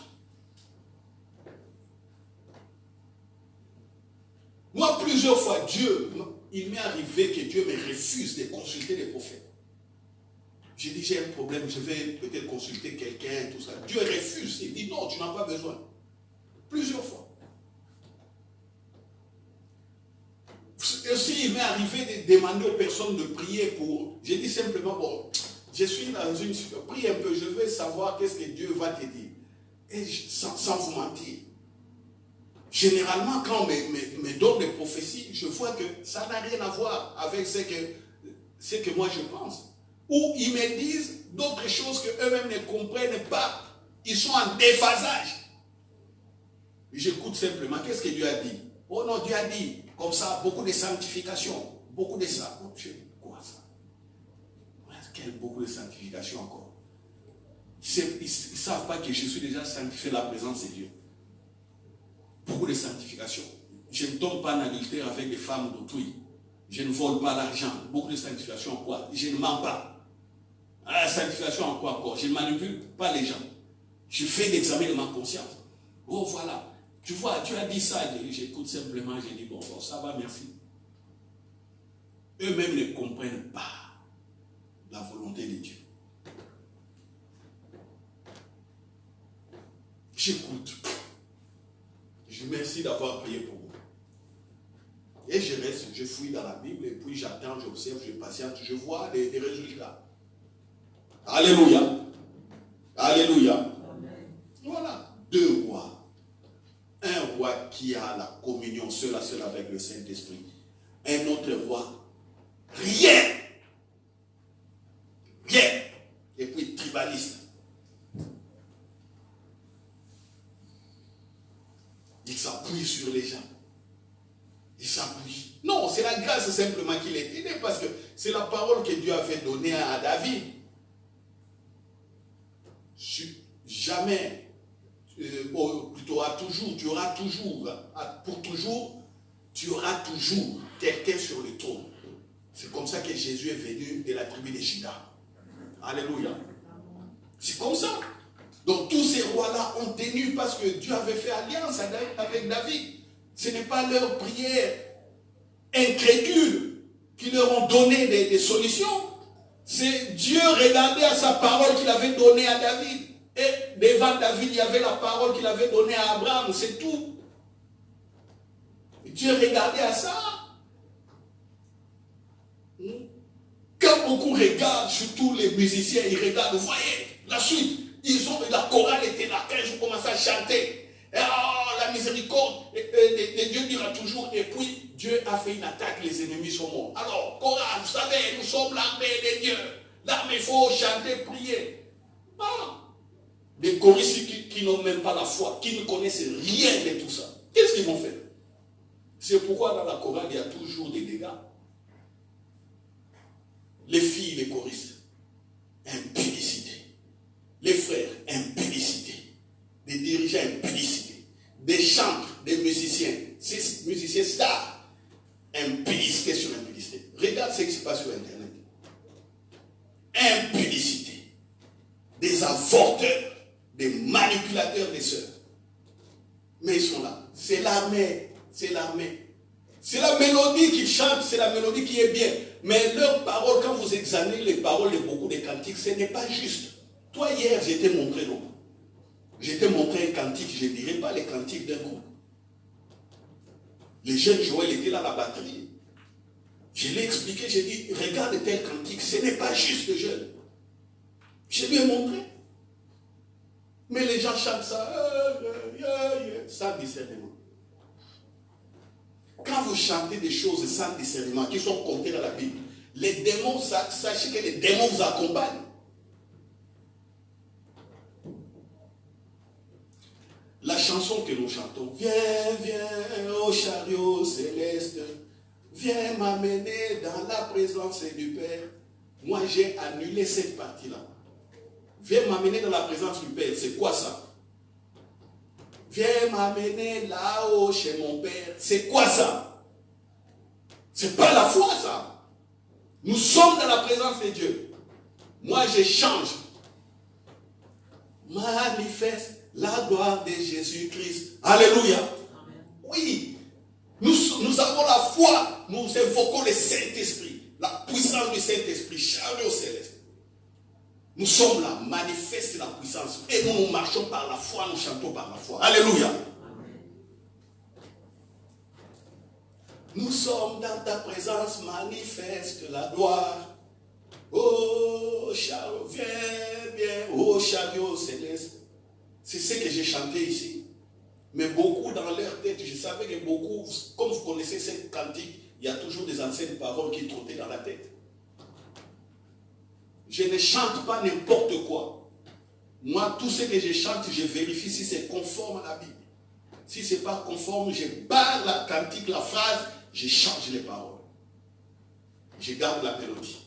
Moi, plusieurs fois, il m'est arrivé que Dieu me refuse de consulter les prophètes. J'ai dit, j'ai un problème, je vais peut-être consulter quelqu'un, tout ça. Dieu refuse, il dit, non, tu n'as pas besoin. Plusieurs fois. Aussi, il m'est arrivé de demander aux personnes de prier pour... J'ai dit simplement, bon, je suis dans une situation, prie un peu, je veux savoir qu'est-ce que Dieu va te dire. Et sans vous mentir. Généralement, quand on me donne des prophéties, je vois que ça n'a rien à voir avec ce que moi je pense. Ou ils me disent d'autres choses qu'eux-mêmes ne comprennent pas. Ils sont en déphasage. J'écoute simplement. Qu'est-ce que Dieu a dit? Oh non, Dieu a dit, comme ça, beaucoup de sanctification. Beaucoup de ça. Oh, quoi ça? Quel beaucoup de sanctification encore? Ils ne savent pas que je suis déjà sanctifié la présence de Dieu. Beaucoup de sanctification. Je ne tombe pas en adultère avec des femmes d'autrui. Je ne vole pas l'argent. Beaucoup de sanctification en quoi? Je ne mens pas. Ah, sanctification en quoi encore? Je ne manipule pas les gens. Je fais l'examen de ma conscience. Oh voilà. Tu vois, Dieu a dit ça. J'écoute simplement, j'ai dit bon, ça va, merci. Eux-mêmes ne comprennent pas la volonté de Dieu. J'écoute. Je vous remercie d'avoir prié pour moi. Et je reste, je fouille dans la Bible, et puis j'attends, j'observe, je patiente, je vois des résultats. Alléluia. Alléluia. Amen. Voilà. Deux rois. Un roi qui a la communion seul à seul avec le Saint-Esprit. Un autre roi. Rien. Rien. Et puis tribaliste. Il s'appuie sur les gens. Il s'appuie. Non, c'est la grâce simplement qu'il est aidé parce que c'est la parole que Dieu avait donnée à David. Jamais, plutôt à toujours, tu auras toujours, pour toujours, tu auras toujours quelqu'un sur le trône. C'est comme ça que Jésus est venu de la tribu de Juda. Alléluia. C'est comme ça. Donc tous ces rois-là ont tenu parce que Dieu avait fait alliance avec David. Ce n'est pas leur prière incrédule qui leur ont donné des solutions. C'est Dieu regardait à sa parole qu'il avait donnée à David. Et devant David, il y avait la parole qu'il avait donnée à Abraham. C'est tout. Dieu regardait à ça. Quand beaucoup regardent, surtout les musiciens, ils regardent, vous voyez, la suite. La chorale était là, quand je commençais à chanter. Et, oh, la miséricorde de Dieu dira toujours. Et puis, Dieu a fait une attaque, les ennemis sont morts. Alors, Coran, vous savez, nous sommes l'armée de Dieu. L'armée, il faut chanter, prier. Ah. Des choristes qui n'ont même pas la foi, qui ne connaissent rien de tout ça. Qu'est-ce qu'ils vont faire? C'est pourquoi dans la chorale, il y a toujours des dégâts. Les filles, les choristes, impudicité. Les frères, impudicité. Des dirigeants, impudicité. Des chantres, des musiciens, ces musiciens stars, impudicité sur impudicité. Regarde ce qui se passe sur Internet. Impudicité. Des avorteurs, des manipulateurs des sœurs. Mais ils sont là. C'est l'armée. C'est l'armée. C'est la mélodie qu'ils chantent, c'est la mélodie qui est bien. Mais leurs paroles, quand vous examinez les paroles de beaucoup de cantiques, ce n'est pas juste. Toi, hier, je t'ai montré, non? Je t'ai montré un cantique, je ne dirais pas les cantiques d'un groupe. Les jeunes Joël étaient là à la batterie. Je l'ai expliqué, j'ai dit, regarde tel cantique, ce n'est pas juste, jeune. Je lui ai montré. Mais les gens chantent ça, sans discernement. Quand vous chantez des choses sans discernement, qui sont comptées dans la Bible, les démons, sachez que les démons vous accompagnent. La chanson que nous chantons, viens, viens au chariot céleste, viens m'amener dans la présence du Père. Moi, j'ai annulé cette partie-là. Viens m'amener dans la présence du Père. C'est quoi ça? Viens m'amener là-haut chez mon Père. C'est quoi ça? C'est pas la foi, ça. Nous sommes dans la présence de Dieu. Moi, je change. Manifeste la gloire de Jésus-Christ. Alléluia. Amen. Oui. Nous avons la foi. Nous invoquons le Saint-Esprit. La puissance du Saint-Esprit. Chariot céleste. Nous sommes là, manifeste la puissance. Et nous marchons par la foi, nous chantons par la foi. Alléluia. Amen. Nous sommes dans ta présence, manifeste la gloire. Oh, chariot, viens, viens, oh, chariot céleste. C'est ce que j'ai chanté ici. Mais beaucoup dans leur tête, je savais que beaucoup, comme vous connaissez cette cantique, il y a toujours des anciennes paroles qui trottaient dans la tête. Je ne chante pas n'importe quoi. Moi, tout ce que je chante, je vérifie si c'est conforme à la Bible. Si ce n'est pas conforme, je barre la cantique, la phrase, je change les paroles. Je garde la mélodie.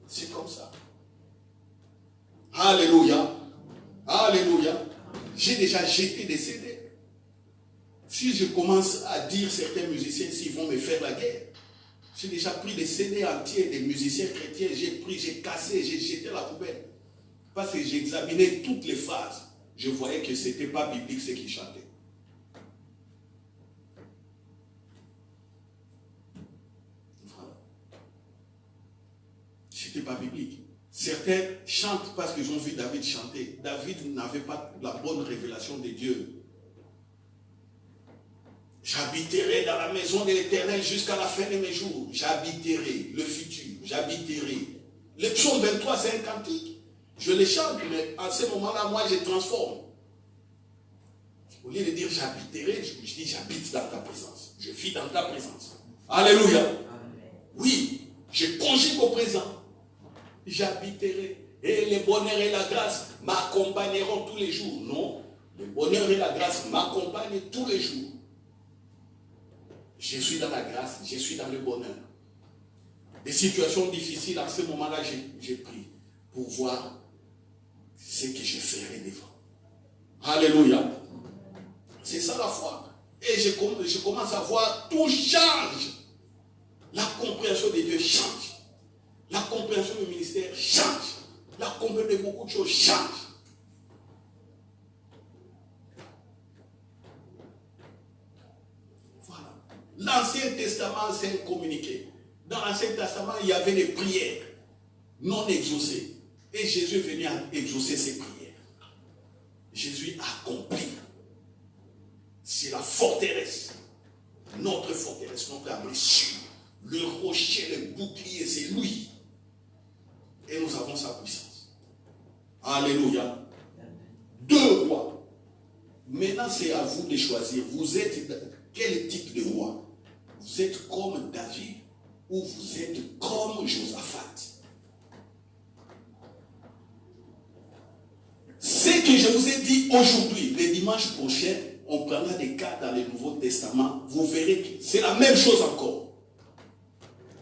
C'est comme ça. Alléluia. Alléluia. J'ai déjà jeté des CD. Si je commence à dire certains musiciens s'ils vont me faire la guerre, j'ai déjà pris des CD entiers des musiciens chrétiens, j'ai pris, j'ai cassé, j'ai jeté à la poubelle. Parce que j'ai examiné toutes les phrases. Je voyais que ce n'était pas biblique ce qu'ils chantaient. Voilà. Ce n'était pas biblique. Certains chantent parce qu'ils ont vu David chanter. David n'avait pas la bonne révélation de Dieu. J'habiterai dans la maison de l'Éternel jusqu'à la fin de mes jours. J'habiterai le futur. J'habiterai. Le psaume 23, c'est un cantique. Je le chante, mais à ce moment-là, moi, je transforme. Au lieu de dire j'habiterai, je dis j'habite dans ta présence. Je vis dans ta présence. Alléluia. Oui, je conjugue au présent. J'habiterai. Et le bonheur et la grâce m'accompagneront tous les jours. Non, le bonheur et la grâce m'accompagnent tous les jours. Je suis dans la grâce, je suis dans le bonheur. Des situations difficiles, à ce moment-là, j'ai pris pour voir ce que je ferai devant. Alléluia. C'est ça la foi. Et je commence à voir, tout change. La compréhension de Dieu change. La compréhension du ministère change. La compréhension de beaucoup de choses change. L'Ancien Testament, c'est un communiqué. Dans l'Ancien Testament, il y avait des prières non exaucées. Et Jésus est venu à exaucer ces prières. Jésus accomplit. C'est la forteresse. Notre forteresse, notre abri. Le rocher, le bouclier, c'est lui. Et nous avons sa puissance. Alléluia. 2 Rois, Maintenant, c'est à vous de choisir. Vous êtes quel type de roi? Vous êtes comme David ou vous êtes comme Josaphat? Ce que je vous ai dit aujourd'hui, le dimanche prochain, on prendra des cas dans le Nouveau Testament. Vous verrez que c'est la même chose encore.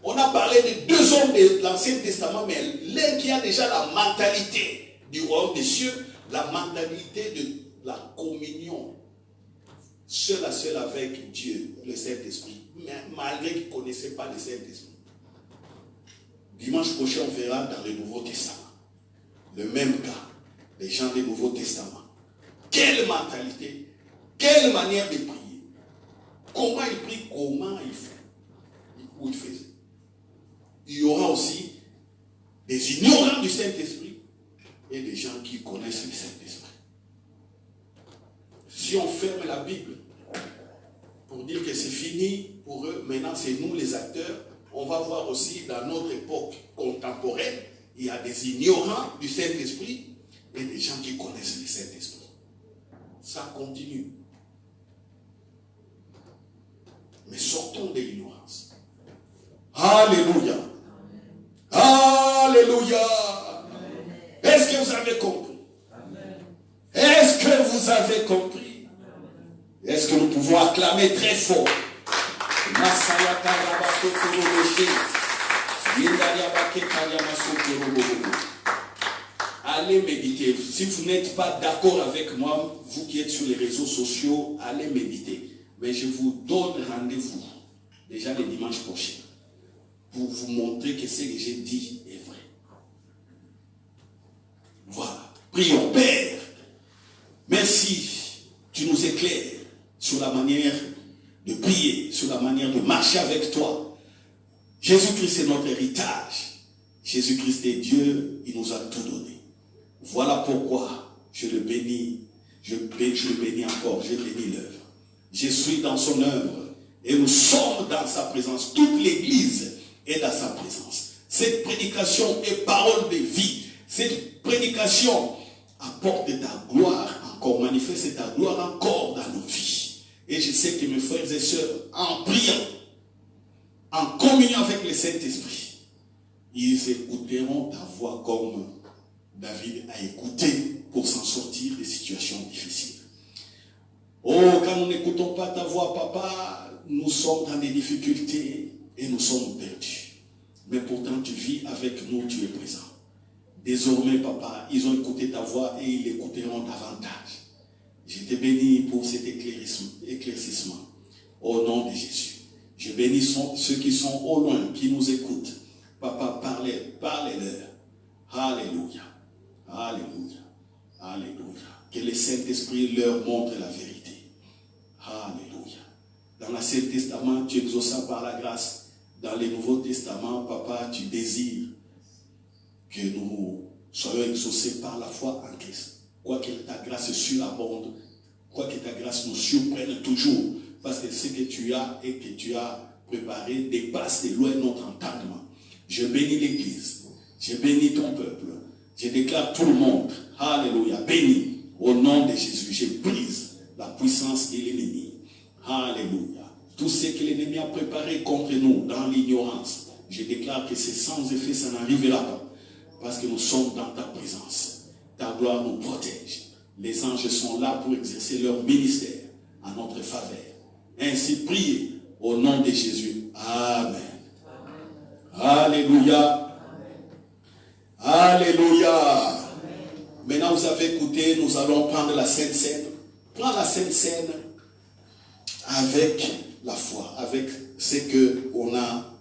On a parlé de deux hommes de l'Ancien Testament, mais l'un qui a déjà la mentalité du royaume des cieux, la mentalité de la communion, seul à seul avec Dieu, le Saint-Esprit, mais malgré qu'il ne connaissait pas le Saint-Esprit. Dimanche prochain, on verra dans le Nouveau Testament le même cas. Les gens du Nouveau Testament. Quelle mentalité, quelle manière de prier. Comment ils prient, comment ils font. Où ils faisaient. Il y aura aussi des ignorants du Saint-Esprit et des gens qui connaissent le Saint-Esprit. Si on ferme la Bible pour dire que c'est fini pour eux, maintenant c'est nous les acteurs, on va voir aussi dans notre époque contemporaine, il y a des ignorants du Saint-Esprit et des gens qui connaissent le Saint-Esprit. Ça continue. Mais sortons de l'ignorance. Alléluia. Alléluia. Est-ce que vous avez compris? Est-ce que vous avez compris? Est-ce que nous pouvons acclamer très fort? Allez méditer. Si vous n'êtes pas d'accord avec moi, vous qui êtes sur les réseaux sociaux, allez méditer. Mais je vous donne rendez-vous déjà le dimanche prochain pour vous montrer que ce que j'ai dit est vrai. Voilà. Prions. Père, merci. Tu nous éclaires sur la manière de prier, sur la manière de marcher avec toi. Jésus-Christ est notre héritage. Jésus-Christ est Dieu, il nous a tout donné. Voilà pourquoi je le bénis, je le bénis encore, je bénis l'œuvre. Je suis dans son œuvre et nous sommes dans sa présence. Toute l'église est dans sa présence. Cette prédication est parole de vie. Cette prédication apporte ta gloire encore, manifeste ta gloire encore dans nos vies. Et je sais que mes frères et sœurs, en priant, en communion avec le Saint-Esprit, ils écouteront ta voix comme David a écouté pour s'en sortir des situations difficiles. Oh, quand nous n'écoutons pas ta voix, papa, nous sommes dans des difficultés et nous sommes perdus. Mais pourtant, tu vis avec nous, tu es présent. Désormais, papa, ils ont écouté ta voix et ils l'écouteront davantage. Je te bénis pour cet éclaircissement. Au nom de Jésus. Je bénis ceux qui sont au loin, qui nous écoutent. Papa, parlez-leur. Alléluia. Alléluia. Alléluia. Que le Saint-Esprit leur montre la vérité. Alléluia. Dans l'Ancien Testament, tu exauças par la grâce. Dans le Nouveau Testament, papa, tu désires que nous soyons exaucés par la foi en Christ. Quoique ta grâce surabonde, quoique ta grâce nous surprenne toujours, parce que ce que tu as et que tu as préparé dépasse de loin notre entendement. Je bénis l'Église, je bénis ton peuple, je déclare tout le monde, alléluia, béni, au nom de Jésus, je brise la puissance de l'ennemi, alléluia. Tout ce que l'ennemi a préparé contre nous dans l'ignorance, je déclare que c'est sans effet, ça n'arrivera pas, parce que nous sommes dans ta présence. Ta gloire nous protège. Les anges sont là pour exercer leur ministère en notre faveur. Ainsi, priez au nom de Jésus. Amen. Alléluia. Alléluia. Maintenant, vous avez écouté, nous allons prendre la Sainte Seine. Prends la Sainte Seine avec la foi, avec ce qu'on a